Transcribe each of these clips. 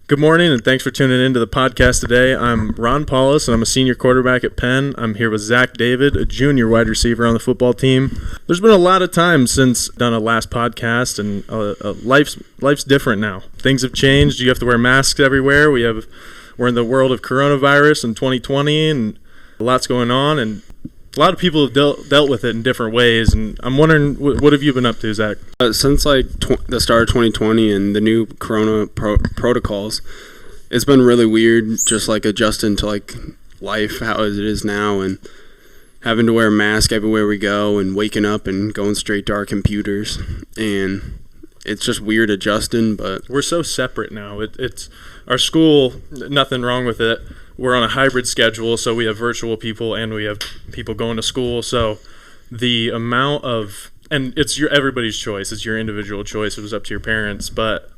Good morning, and thanks for tuning in to the podcast today. I'm Ron Paulus, and I'm a senior quarterback at Penn. I'm here with Zach David, a junior wide receiver on the football team. There's been a lot of time since done a last podcast, and life's different now. Things have changed. You have to wear masks everywhere. We're in the world of coronavirus in 2020, and a lot's going on, and a lot of people have dealt with it in different ways, and I'm wondering, what have you been up to, Zach? Since the start of 2020 and the new corona protocols, it's been really weird just adjusting to life how it is now, and having to wear a mask everywhere we go and waking up and going straight to our computers, and it's just weird adjusting. But we're so separate now. It's our school, nothing wrong with it. We're on a hybrid schedule, so we have virtual people and we have people going to school. So the amount of, and it's everybody's choice. It's your individual choice. It was up to your parents, but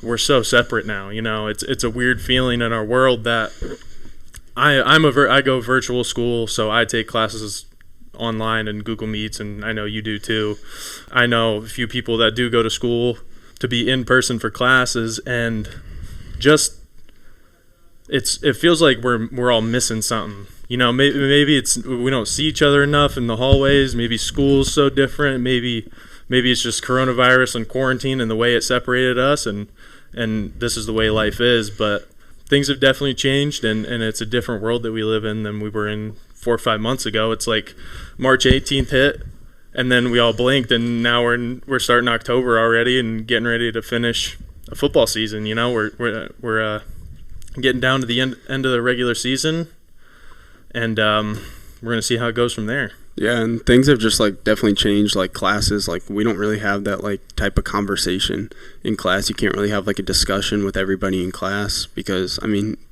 we're so separate now. You know, it's a weird feeling in our world that I go virtual school, so I take classes online and Google Meets, and I know you do too. I know a few people that do go to school to be in person for classes, and just it feels like we're all missing something. You know, maybe it's we don't see each other enough in the hallways. Maybe school's so different. Maybe it's just coronavirus and quarantine and the way it separated us, and this is the way life is. But things have definitely changed, and it's a different world that we live in than we were in 4 or 5 months ago. It's like March 18th hit, and then we all blinked, and now we're starting October already and getting ready to finish a football season. You know, we're getting down to the end of the regular season, and we're going to see how it goes from there. Yeah, and things have just definitely changed. Classes, we don't really have that type of conversation in class. You can't really have a discussion with everybody in class, because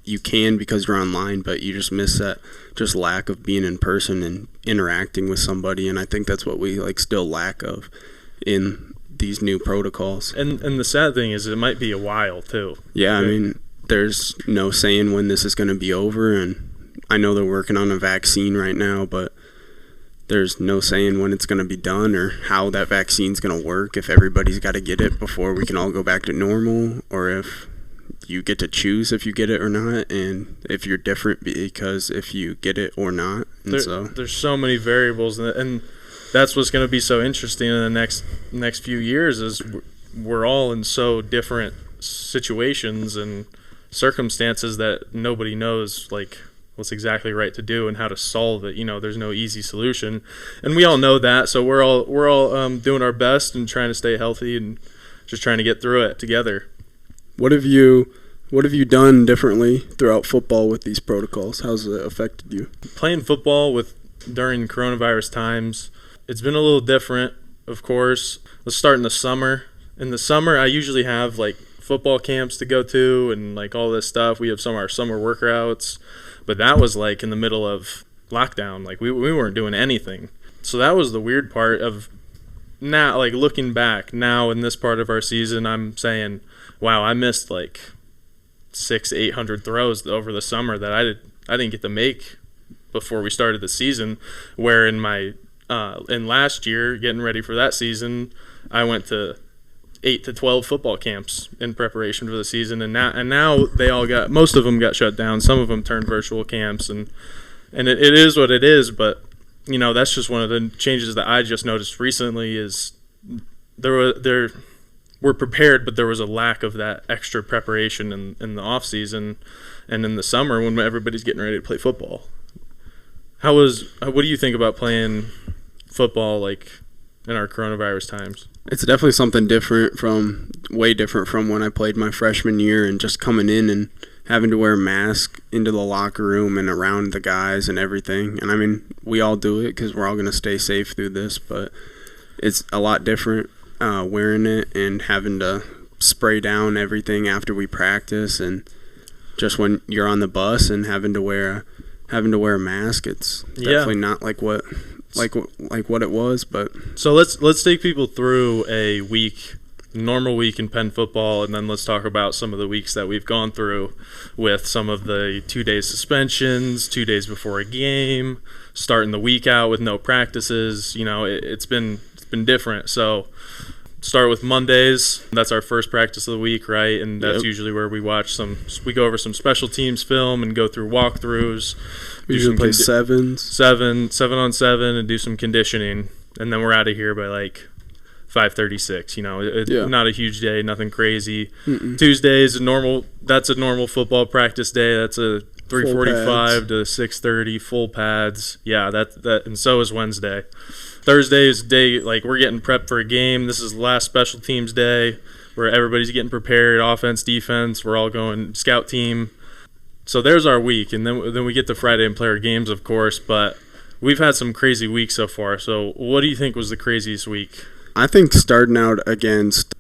you can because you're online, but you just miss that just lack of being in person and interacting with somebody. And I think that's what we still lack of in these new protocols. And the sad thing is, it might be a while too. Yeah, there's no saying when this is going to be over, and I know they're working on a vaccine right now, but there's no saying when it's going to be done or how that vaccine's going to work, if everybody's got to get it before we can all go back to normal, or if you get to choose if you get it or not, and if you're different because if you get it or not. And there's so many variables, and that's what's going to be so interesting in the next few years, is we're all in so different situations and circumstances that nobody knows what's exactly right to do and how to solve it. You know, there's no easy solution, and we all know that. So we're all doing our best and trying to stay healthy and just trying to get through it together. What have you done differently throughout football with these protocols? How's it affected you? Playing football during coronavirus times, it's been a little different, of course. Let's start in the summer. In the summer, I usually have football camps to go to and all this stuff. We have some of our summer workouts, but that was in the middle of lockdown. We weren't doing anything. So that was the weird part of now, looking back now in this part of our season. I'm saying, wow, I missed 600-800 throws over the summer that I didn't get to make before we started the season, where in last year, getting ready for that season, I went to 8 to 12 football camps in preparation for the season, and now they all most of them got shut down. Some of them turned virtual camps, and it is what it is. But that's just one of the changes that I just noticed recently, is we're prepared, but there was a lack of that extra preparation in the off season and in the summer when everybody's getting ready to play football. What do you think about playing football in our coronavirus times? It's definitely something way different from when I played my freshman year, and just coming in and having to wear a mask into the locker room and around the guys and everything. And we all do it because we're all going to stay safe through this, but it's a lot different wearing it and having to spray down everything after we practice, and just when you're on the bus and having to wear a mask. It's definitely not what it was. But so let's take people through a normal week in Penn football, and then let's talk about some of the weeks that we've gone through with some of the 2 days suspensions, 2 days before a game, starting the week out with no practices. It's been different. So start with Mondays. That's our first practice of the week, right? And that's Yep. usually where we go over some special teams film and go through walkthroughs. We usually play sevens. seven on seven, and do some conditioning, and then we're out of here by like 5:36. Not a huge day, nothing crazy. Tuesday is that's a normal football practice day. That's a 3:45 to 6:30 full pads. Yeah, that and so is Wednesday. Thursday is day like we're getting prepped for a game. This is the last special teams day where everybody's getting prepared, offense, defense. We're all going scout team. So there's our week, and then we get to Friday and play our games, of course. But we've had some crazy weeks so far. So what do you think was the craziest week? I think starting out against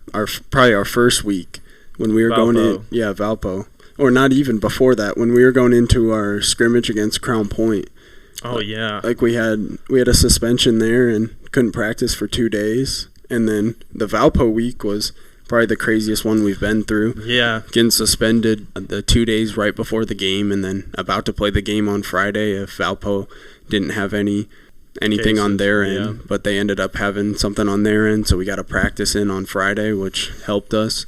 probably our first week when we were going in, Valpo, or not even before that, when we were going into our scrimmage against Crown Point. Oh yeah, like we had a suspension there and couldn't practice for 2 days, and then the Valpo week was probably the craziest one we've been through. Yeah, getting suspended the 2 days right before the game, and then about to play the game on Friday if Valpo didn't have anything cases on their end, but they ended up having something on their end, so we got to practice in on Friday, which helped us.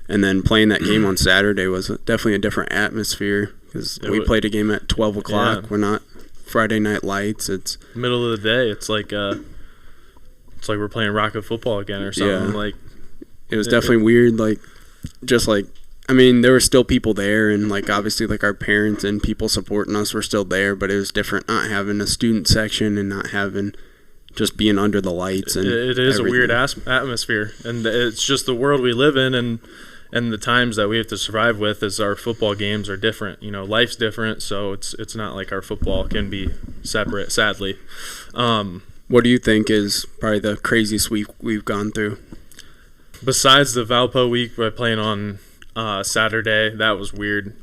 And then playing that game on Saturday was definitely a different atmosphere because we played a game at 12 o'clock. Yeah. We're not Friday Night Lights. It's middle of the day. It's like we're playing Rocket Football again or something. Yeah. Like it was definitely weird. I mean, there were still people there, and like obviously like our parents and people supporting us were still there, but it was different not having a student section and not having just being under the lights. And it is everything. A weird atmosphere, and it's just the world we live in, and the times that we have to survive with is our football games are different. Life's different, so it's not like our football can be separate, sadly. What do you think is probably the craziest week we've gone through? Besides the Valpo week by playing on Saturday, that was weird.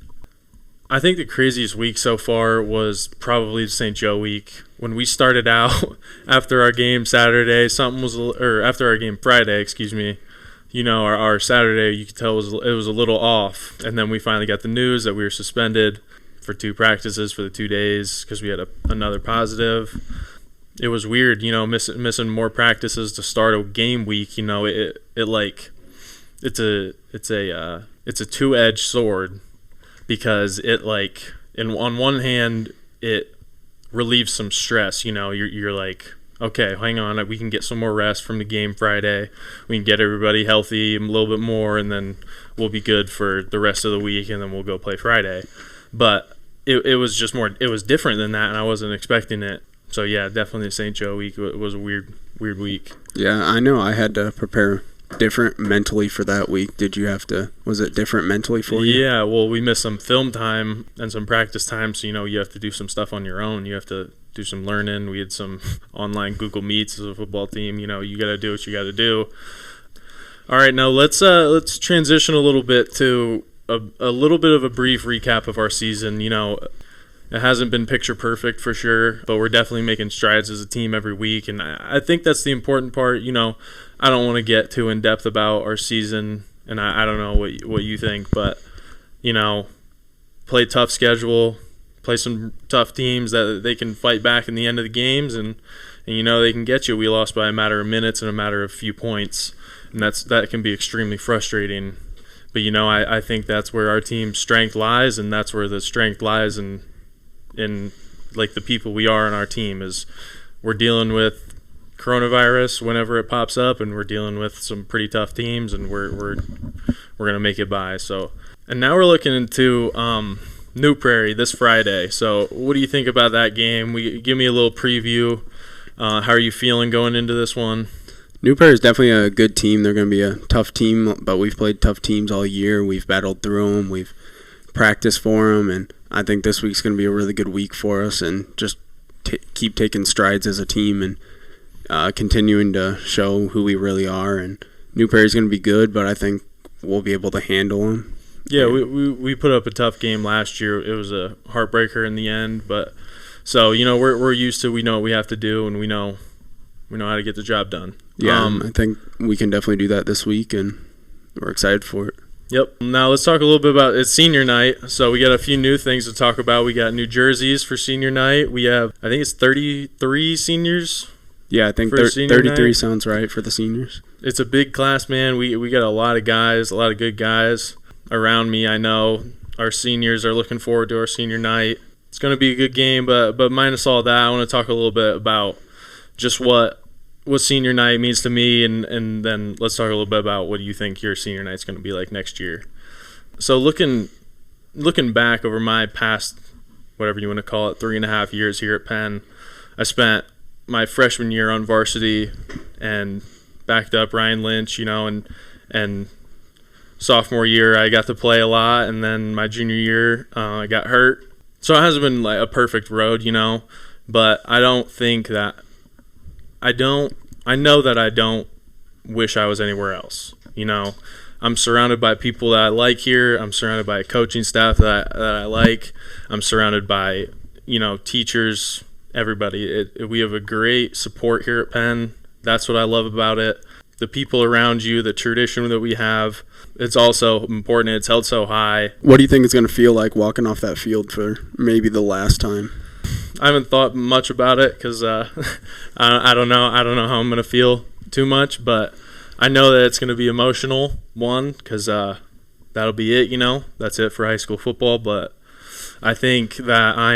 I think the craziest week so far was probably the St. Joe week. When we started out after our game Saturday, after our game Friday, excuse me, our Saturday, you could tell it was a little off. And then we finally got the news that we were suspended for 2 practices for the 2 days because we had another positive. It was weird, missing more practices to start a game week. It's a two-edged sword because on one hand it relieves some stress. You're like, okay, hang on, we can get some more rest from the game Friday. We can get everybody healthy a little bit more, and then we'll be good for the rest of the week, and then we'll go play Friday. But it was just more. It was different than that, and I wasn't expecting it. So yeah, definitely the St. Joe week was a weird week. Yeah, I know. I had to prepare different mentally for that week. Was it different mentally for you? Yeah, well, we missed some film time and some practice time, so you have to do some stuff on your own. You have to do some learning. We had some online Google Meets as a football team. You got to do what you got to do. All right, now let's transition a little bit to a little bit of a brief recap of our season. It hasn't been picture perfect for sure, but we're definitely making strides as a team every week, and I think that's the important part. I don't want to get too in depth about our season, and I don't know what you think, but play tough schedule, play some tough teams that they can fight back in the end of the games, and they can get you. We lost by a matter of minutes and a matter of few points, and that can be extremely frustrating. But I think that's where our team's strength lies, and that's where the strength lies in like the people we are on our team is we're dealing with coronavirus whenever it pops up, and we're dealing with some pretty tough teams, and we're gonna make it by. So, and now we're looking into New Prairie this Friday. So what do you think about that game? Give me a little preview. How are you feeling going into this one? New Prairie is definitely a good team. They're going to be a tough team, but we've played tough teams all year. We've battled through them. We've practiced for them, and I think this week's going to be a really good week for us, and just keep taking strides as a team and continuing to show who we really are. And New Prairie's going to be good, but I think we'll be able to handle them. Yeah, we put up a tough game last year. It was a heartbreaker in the end, but so we're used to. We know what we have to do, and we know how to get the job done. Yeah, I think we can definitely do that this week, and we're excited for it. Yep. Now let's talk a little bit about it's senior night. So we got a few new things to talk about. We got new jerseys for senior night. We have, I think it's 33 seniors. Yeah, I think 33 sounds right for the seniors. it's a big class, man. We got a lot of guys, a lot of good guys around me. I know our seniors are looking forward to our senior night. It's going to be a good game, but minus all that, I want to talk a little bit about just what senior night means to me, and then let's talk a little bit about what do you think your senior night's going to be like next year. So looking back over my past, whatever you want to call it, 3.5 years here at Penn, I spent my freshman year on varsity and backed up Ryan Lynch, and sophomore year I got to play a lot, and then my junior year I got hurt. So it hasn't been like a perfect road, but I know that I don't wish I was anywhere else. I'm surrounded by people that I like here. I'm surrounded by a coaching staff that I like. I'm surrounded by, teachers, everybody. We have a great support here at Penn. That's what I love about it. The people around you, the tradition that we have, it's also important. It's held so high. What do you think it's going to feel like walking off that field for maybe the last time? I haven't thought much about it because I don't know. I don't know how I'm going to feel too much, but I know that it's going to be emotional, because that'll be it, That's it for high school football, but I think that I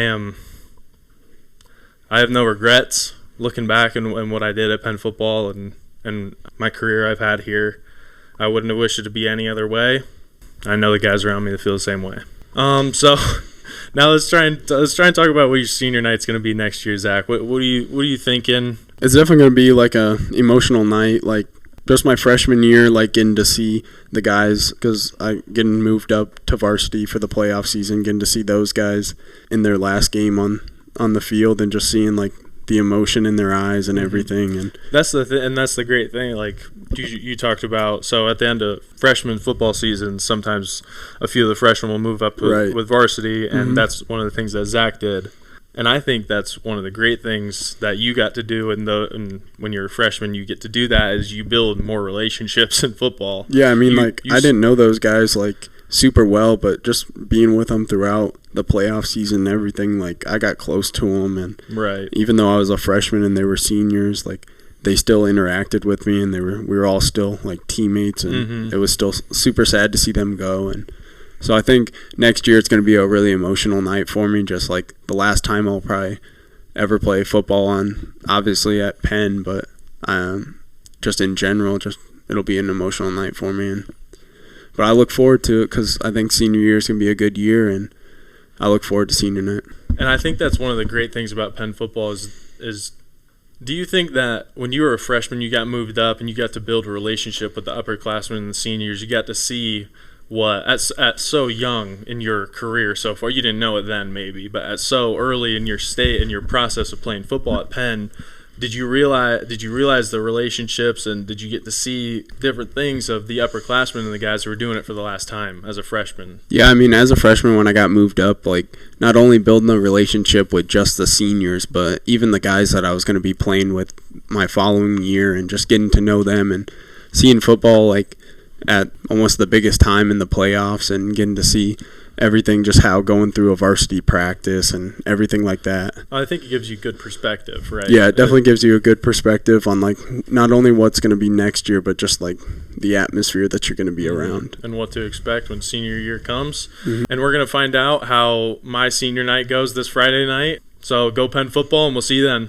have no regrets looking back and what I did at Penn football and my career I've had here. I wouldn't have wished it to be any other way. I know the guys around me that feel the same way. So now let's try and talk about what your senior night's going to be next year, Zach. What are you thinking? It's definitely going to be like a emotional night, like just my freshman year, like getting to see the guys, because I getting moved up to varsity for the playoff season, getting to see those guys in their last game on the field and just seeing like the emotion in their eyes and everything. And that's the great thing. Like you talked about, so at the end of freshman football season, sometimes a few of the freshmen will move up with varsity, and that's one of the things that Zach did. And I think that's one of the great things that you got to do, and when you're a freshman, you get to do that, is you build more relationships in football. Yeah, I mean, I didn't know those guys like super well, but just being with them throughout the playoff season and everything, like I got close to them, and even though I was a freshman and they were seniors, like they still interacted with me, and we were all still like teammates, and it was still super sad to see them go. And so I think next year it's going to be a really emotional night for me, just like the last time I'll probably ever play football obviously at Penn, but just in general, it'll be an emotional night for me. But I look forward to it because I think senior year is going to be a good year, and I look forward to senior night. And I think that's one of the great things about Penn football is do you think that when you were a freshman, you got moved up and you got to build a relationship with the upperclassmen and the seniors, you got to see what at so young in your career so far, you didn't know it then maybe, but at so early in your process of playing football at Penn, did you realize the relationships, and did you get to see different things of the upperclassmen and the guys who were doing it for the last time as a freshman? Yeah, I mean, as a freshman when I got moved up, like not only building a relationship with just the seniors, but even the guys that I was going to be playing with my following year, and just getting to know them and seeing football like at almost the biggest time in the playoffs, and getting to see everything, just how going through a varsity practice and everything like that. I think it gives you good perspective, right? Yeah, it definitely gives you a good perspective on like not only what's going to be next year, but just like the atmosphere that you're going to be around. And what to expect when senior year comes. And we're going to find out how my senior night goes this Friday night. So go Penn football, and we'll see you then.